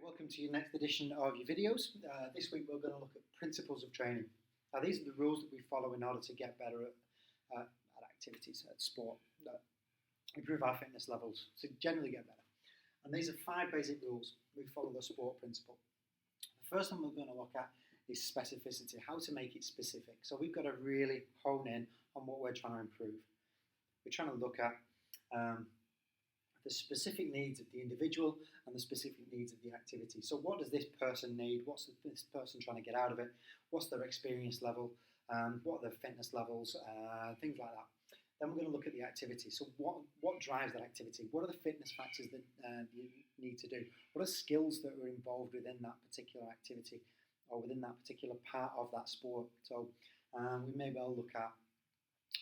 Welcome to your next edition of your videos. This week we're going to look at principles of training. Now these are the rules that we follow in order to get better at activities, at sport, improve our fitness levels, to generally get better. And these are 5 basic rules. We follow the sport principle. The first one we're going to look at is specificity, how to make it specific. So we've got to really hone in on what we're trying to improve. We're trying to look at the specific needs of the individual and the specific needs of the activity. So what does this person need? What's this person trying to get out of it? What's their experience level? What are their fitness levels? Things like that. Then we're going to look at the activity. So what drives that activity? What are the fitness factors that you need to do? What are skills that are involved within that particular activity or within that particular part of that sport? So we may well look at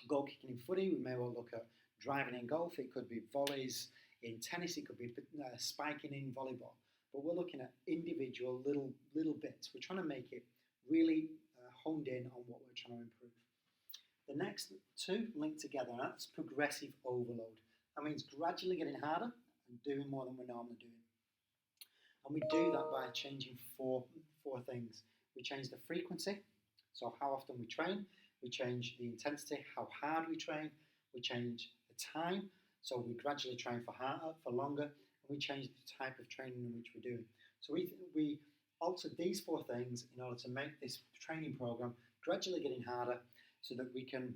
goal kicking in footy. We may well look at driving in golf. It could be volleys. In tennis, it could be spiking in volleyball. But we're looking at individual little bits. We're trying to make it really honed in on what we're trying to improve. The next 2 link together, and that's progressive overload. That means gradually getting harder and doing more than we're normally doing. And we do that by changing four things. We change the frequency, so how often we train. We change the intensity, how hard we train. We change the time. So we gradually train for harder, for longer, and we change the type of training in which we're doing. So we alter these 4 things in order to make this training program gradually getting harder so that we can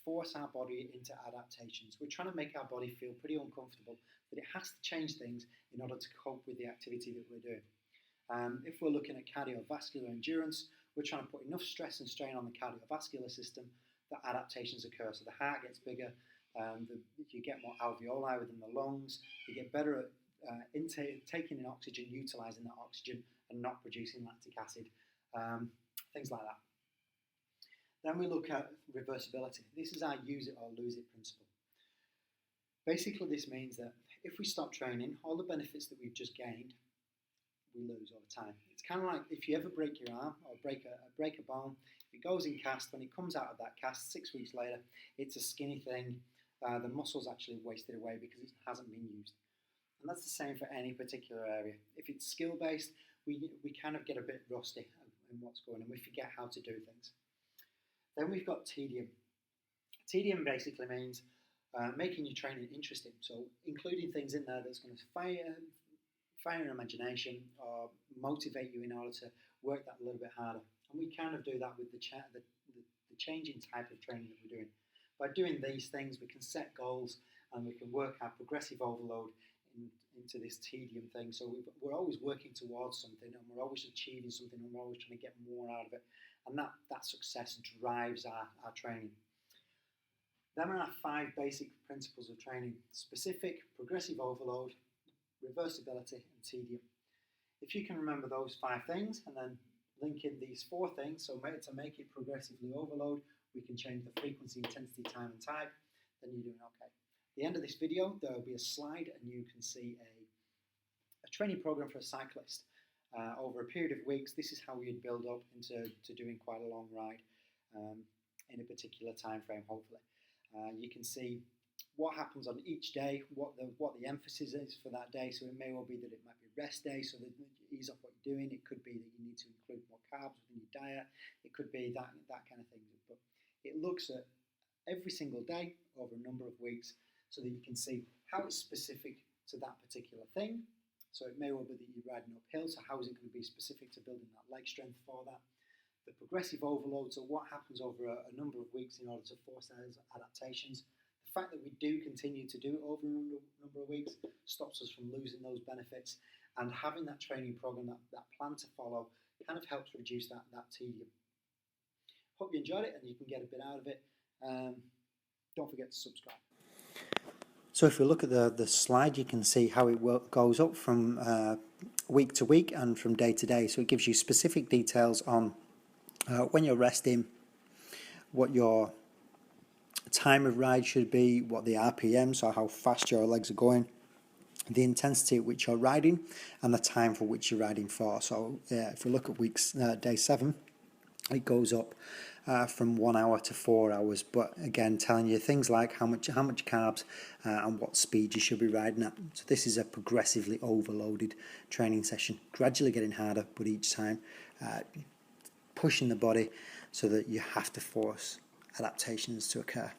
force our body into adaptations. We're trying to make our body feel pretty uncomfortable, that it has to change things in order to cope with the activity that we're doing. If we're looking at cardiovascular endurance, we're trying to put enough stress and strain on the cardiovascular system that adaptations occur. So the heart gets bigger, you get more alveoli within the lungs, you get better at taking in oxygen, utilising that oxygen and not producing lactic acid, things like that. Then we look at reversibility. This is our use it or lose it principle. Basically this means that if we stop training, all the benefits that we've just gained, we lose over time. It's kind of like if you ever break your arm or break a bone, it goes in cast. When it comes out of that cast 6 weeks later, it's a skinny thing. The muscle's actually wasted away because it hasn't been used. And that's the same for any particular area. If it's skill-based, we kind of get a bit rusty in what's going on. We forget how to do things. Then we've got tedium. Tedium basically means making your training interesting. So including things in there that's going to fire your imagination or motivate you in order to work that a little bit harder. And we kind of do that with the changing type of training that we're doing. By doing these things, we can set goals and we can work our progressive overload into this tedium thing. So we're always working towards something and we're always achieving something and we're always trying to get more out of it. And that success drives our training. Then are our 5 basic principles of training: specific, progressive overload, reversibility and tedium. If you can remember those 5 things and then link in these 4 things, so to make it progressively overload, we can change the frequency, intensity, time and type, then you're doing okay. At the end of this video, there will be a slide and you can see a training program for a cyclist. Over a period of weeks, this is how we'd build up into doing quite a long ride in a particular time frame, hopefully. You can see what happens on each day, what the emphasis is for that day. So it may well be that it might be rest day, so that you ease off what you're doing. It could be that you need to include more carbs within your diet. It could be that kind of thing. But it looks at every single day over a number of weeks so that you can see how it's specific to that particular thing. So it may well be that you're riding uphill, so how is it going to be specific to building that leg strength for that? The progressive overload, so what happens over a number of weeks in order to force those adaptations. The fact that we do continue to do it over a number of weeks stops us from losing those benefits, and having that training program, that plan to follow, kind of helps reduce that tedium. Hope you enjoyed it and you can get a bit out of it. Don't forget to subscribe. So if we look at the slide, you can see how it goes up from week to week and from day to day. So it gives you specific details on when you're resting, what your time of ride should be, what the RPM, so how fast your legs are going, the intensity at which you're riding, and the time for which you're riding for. So if we look at day 7, it goes up from 1 hour to 4 hours, but again telling you things like how much carbs and what speed you should be riding at. So this is a progressively overloaded training session, gradually getting harder, but each time pushing the body so that you have to force adaptations to occur.